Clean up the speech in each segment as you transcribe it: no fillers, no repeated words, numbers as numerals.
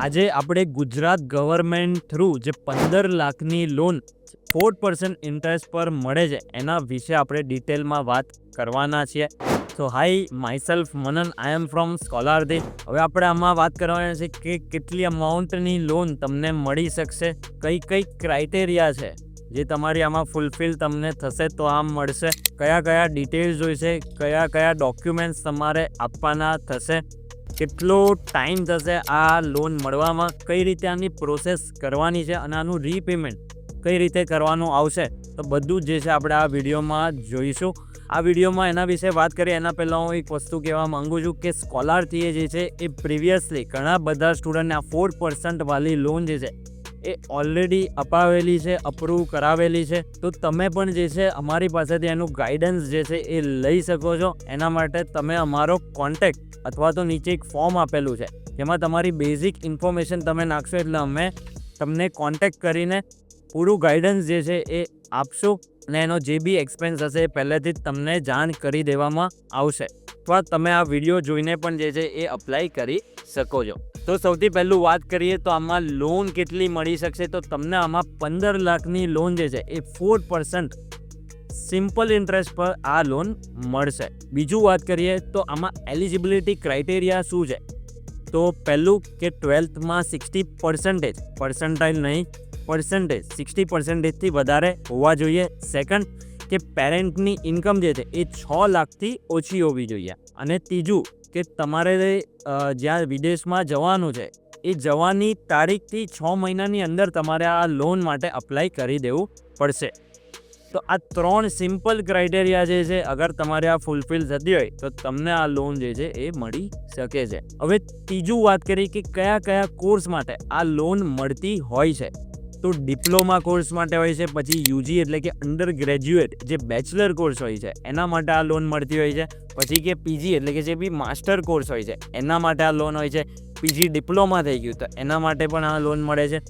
આજે આપણે Gujarat government through જે 15 લાખની લોન 4% ઇન્ટરેસ્ટ પર મળે છે એના વિશે આપણે ડિટેલમાં વાત કરવાના છીએ. So hi, myself Manan, I am from સ્કોલારથી. હવે આપણે આમાં વાત કરવાની છે કે કેટલી અમાઉન્ટની લોન તમને મળી શકશે, કઈ કઈ ક્રાઇટેરિયા છે જે તમારી આમાં ફૂલફિલ તમને થશે તો આમ મળશે, કયા કયા ડિટેલ્સ જોઈશે, કયા કયા ડોક્યુમેન્ટ્સ તમારે આપવાના થશે, કેટલો ટાઈમ થશે આ લોન મળવામાં, કઈ રીતે આની પ્રોસેસ કરવાની છે અને આનું રીપેમેન્ટ કઈ રીતે કરવાનું આવશે, તો બધું જ જે છે આપણે આ વિડીયોમાં જોઈશું. આ વિડીયોમાં એના વિશે વાત કરીએ એના પહેલાં હું એક વસ્તુ કહેવા માગું છું કે સ્કોલારથી જે છે એ પ્રિવિયસલી ઘણા બધા સ્ટુડન્ટને આ 4% વાળી લોન જે છે એ ઓલરેડી અપાવેલી છે, અપ્રૂવ કરાવેલી છે. તો તમે પણ જે છે અમારી પાસેથી એનું ગાઈડન્સ જે છે એ લઈ શકો છો. એના માટે તમે અમારો કોન્ટેક્ટ અથવા તો નીચે એક ફોર્મ આપેલું છે જેમાં તમારી બેઝિક ઇન્ફોર્મેશન તમે નાખશો એટલે અમે તમને કોન્ટેક્ટ કરીને પૂરું ગાઈડન્સ જે છે એ આપશું અને એનો જે બી એક્સપેન્સ હશે એ પહેલેથી જ તમને જાણ કરી દેવામાં આવશે. અથવા તમે આ વિડીયો જોઈને પણ જે છે એ અપ્લાય કરી શકો છો. તો સૌથી પહેલું વાત કરીએ તો આમાં લોન કેટલી મળી શકશે, તો તમને આમાં 15 લાખની લોન જે છે એ 4% સિમ્પલ ઇન્ટરેસ્ટ પર આ લોન મળશે. બીજું વાત કરીએ તો આમાં એલિજિબિલિટી ક્રાઇટેરિયા શું છે, તો પહેલું કે 12થમાં 60% પર્સન્ટાઇલ નહીં, પર્સન્ટેજ 60%થી વધારે હોવા જોઈએ. સેકન્ડ કે પેરેન્ટની ઇન્કમ જે છે એ 6 લાખથી ઓછી હોવી જોઈએ. અને ત્રીજું કે તમારે જ્યાં વિદેશમાં જવાનું છે એ જવાની તારીખથી 6 મહિનાની અંદર તમારે આ લોન માટે અપ્લાય કરી દેવું પડશે. તો આ 3 સિમ્પલ ક્રાઇટેરિયા જે છે અગર તમારે આ ફૂલફિલ થતી હોય તો તમને આ લોન જે છે એ મળી શકે છે. હવે ત્રીજું વાત કરીએ કે કયા કયા કોર્સ માટે આ લોન મળતી હોય છે, તો ડિપ્લોમા કોર્સ માટે હોય છે, પછી યુજી એટલે કે અંડર ગ્રેજ્યુએટ જે બેચલર કોર્સ હોય છે એના માટે આ લોન મળતી હોય છે, પછી કે પીજી એટલે કે જે બી માસ્ટર કોર્સ હોય છે એના માટે આ લોન હોય છે, પીજી ડિપ્લોમા થઈ ગયું તો એના માટે પણ આ લોન મળે છે,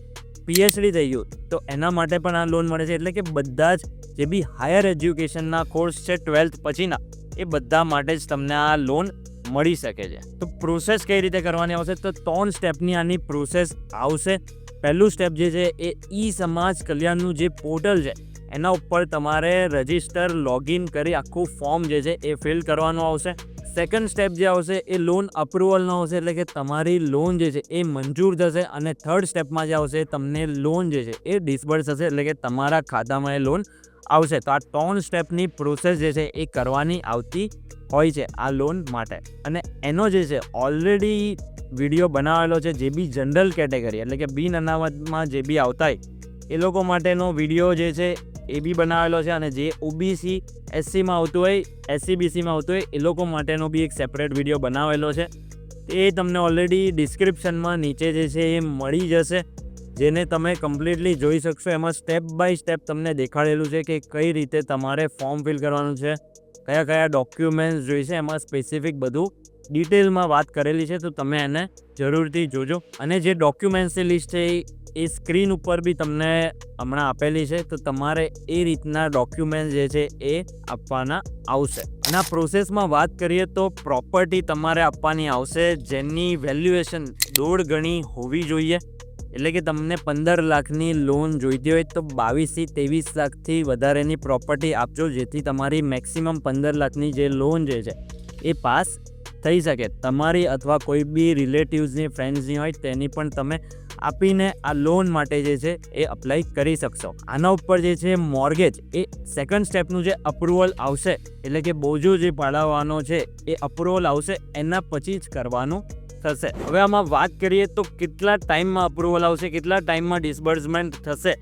પીએચડી થઈ ગયું તો એના માટે પણ આ લોન મળે છે. એટલે કે બધા જ જે બી હાયર એજ્યુકેશનના કોર્સ છે 12th પછીના એ બધા માટે જ તમને આ લોન મળી શકે છે. તો પ્રોસેસ કઈ રીતે કરવાની આવશે, તો 3 સ્ટેપની આની પ્રોસેસ આવશે. પહેલું સ્ટેપ જે છે એ ઈ સમાજ કલ્યાણનું જે પોર્ટલ છે એના ઉપર તમારે રજિસ્ટર લોગિન કરી આખું ફોર્મ જે છે એ ફિલ કરવાનું આવશે. સેકન્ડ સ્ટેપ જે આવશે એ લોન અપ્રુવલનો આવશે, એટલે કે તમારી લોન જે છે એ મંજૂર થશે. અને થર્ડ સ્ટેપમાં જે આવશે તમને લોન જે છે એ ડિસબર્સ થશે, એટલે કે તમારા ખાતામાં એ લોન આવશે. તો આ 3 સ્ટેપની પ્રોસેસ જે છે એ કરવાની આવતી હોય છે આ લોન માટે. અને એનો જે છે ઓલરેડી વિડીયો બનાવેલો છે જે બી જનરલ કેટેગરી એટલે કે બિન અનામતમાં જે બી આવતા હોય એ લોકો માટેનો વિડીયો જે છે એ બી બનાવેલો છે. અને જે ઓબીસી એસસીમાં આવતું હોય, એસસીબીસીમાં આવતું હોય એ લોકો માટેનો બી એક સેપરેટ વિડીયો બનાવેલો છે. એ તમને ઓલરેડી ડિસ્ક્રિપ્શનમાં નીચે જે છે એ મળી જશે, જેને તમે કમ્પ્લીટલી જોઈ શકશો. એમાં સ્ટેપ બાય સ્ટેપ તમને દેખાડેલું છે કે કઈ રીતે તમારે ફોર્મ ફિલ કરવાનું છે, કયા કયા ડોક્યુમેન્ટ્સ જોઈશે, એમાં સ્પેસિફિક બધું ડિટેલમાં વાત કરેલી છે. તો તમે એને જરૂરથી જોજો. અને જે ડોક્યુમેન્ટ્સની લિસ્ટ છે એ સ્ક્રીન ઉપર બી તમને હમણાં આપેલી છે, તો તમારે એ રીતના ડોક્યુમેન્ટ જે છે એ આપવાના આવશે. અને આ પ્રોસેસમાં વાત કરીએ તો પ્રોપર્ટી તમારે આપવાની આવશે જેની વેલ્યુએશન 1.5 ગણી હોવી જોઈએ. એટલે કે તમને 15 લાખની લોન જોઈતી હોય તો 22થી 23 લાખથી વધારેની પ્રોપર્ટી આપજો, જેથી તમારી મેક્સિમમ 15 લાખની જે લોન જે છે એ પાસ થઈ શકે. તમારી અથવા કોઈ બી રિલેટિવ્સની, ફ્રેન્ડ્સની હોય તેની પણ તમે આપીને આ લોન માટે જે છે એ અપ્લાય કરી શકશો. આના ઉપર જે છે મોર્ગેજ એ સેકન્ડ સ્ટેપનું જે અપ્રુવલ આવશે, એટલે કે બોજો જે પાડવાનો છે એ અપ્રુવલ આવશે, એના પછી જ કરવાનું થશે. હવે આમાં વાત કરીએ તો કેટલા ટાઈમમાં અપ્રુવલ આવશે, કેટલા ટાઈમમાં ડિસબર્સમેન્ટ થશે,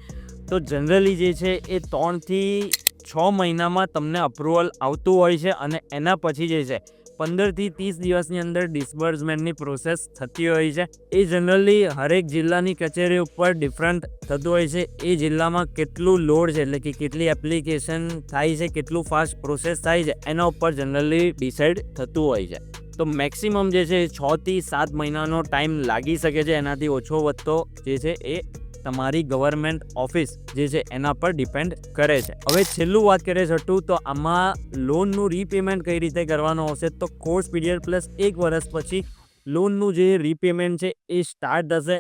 તો જનરલી જે છે એ 3થી 6 મહિનામાં તમને અપ્રુવલ આવતું હોય છે. અને એના પછી જે છે 15થી 30 દિવસની અંદર ડિસબર્સમેન્ટની પ્રોસેસ થતી હોય છે. એ જનરલી હરેક જિલ્લાની કચેરી ઉપર ડિફરન્ટ થતું હોય છે. એ જિલ્લામાં કેટલું લોડ છે, એટલે કે કેટલી એપ્લિકેશન થાય છે, કેટલું ફાસ્ટ પ્રોસેસ થાય છે, એના ઉપર જનરલી ડિસાઇડ થતું હોય છે. તો મેક્સિમમ જે છે 6થી 7 મહિનાનો ટાઈમ લાગી શકે છે. એનાથી ઓછો વધતો જે છે એ તમારી ગવર્મેન્ટ ઓફિસ જે છે એના પર ડિપેન્ડ કરે છે. હવે છેલ્લું વાત કરીએ છઠ્ઠું, તો આમાં લોનનું રીપેમેન્ટ કઈ રીતે કરવાનું આવશે, તો કોર્સ પીરિયડ પ્લસ 1 વર્ષ પછી લોનનું જે રીપેમેન્ટ છે એ સ્ટાર્ટ થશે.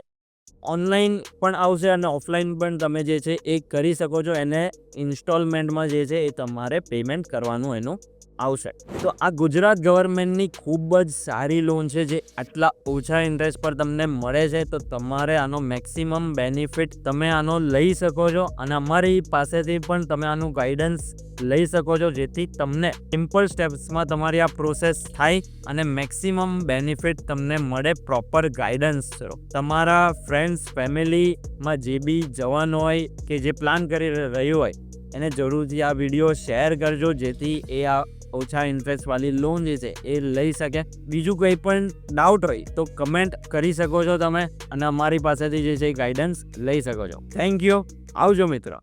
ઓનલાઈન પણ આવશે અને ઓફલાઈન પણ તમે જે છે એ કરી શકો છો. એને ઇન્સ્ટોલમેન્ટમાં જે છે એ તમારે પેમેન્ટ કરવાનું એનું આવશે. તો આ ગુજરાત ગવર્મેન્ટની ખૂબ જ સારી લોન છે જે આટલા ઓછા ઇન્ટરેસ્ટ પર તમને મળે છે. તો તમારે આનો મેક્સિમમ બેનિફિટ તમે આનો લઈ શકો છો અને અમારી પાસેથી પણ તમે આનું ગાઈડન્સ લઈ શકો છો, જેથી તમને સિમ્પલ સ્ટેપ્સમાં તમારી આ પ્રોસેસ થાય અને મેક્સિમમ બેનિફિટ તમને મળે પ્રોપર ગાઈડન્સ. તમારા ફ્રેન્ડ્સ ફેમિલીમાં જે બી જવાનું હોય કે જે પ્લાન કરી રહ્યું હોય એને જરૂરથી આ વિડીયો શેર કરજો, જેથી એ આ ઓછા ઇન્ટરેસ્ટવાળી લોન જે છે એ લઈ શકે. બીજું કંઈ પણ ડાઉટ હોય તો કમેન્ટ કરી શકો છો તમે અને અમારી પાસેથી જે છે ગાઈડન્સ લઈ શકો છો. Thank you. આવજો મિત્રો.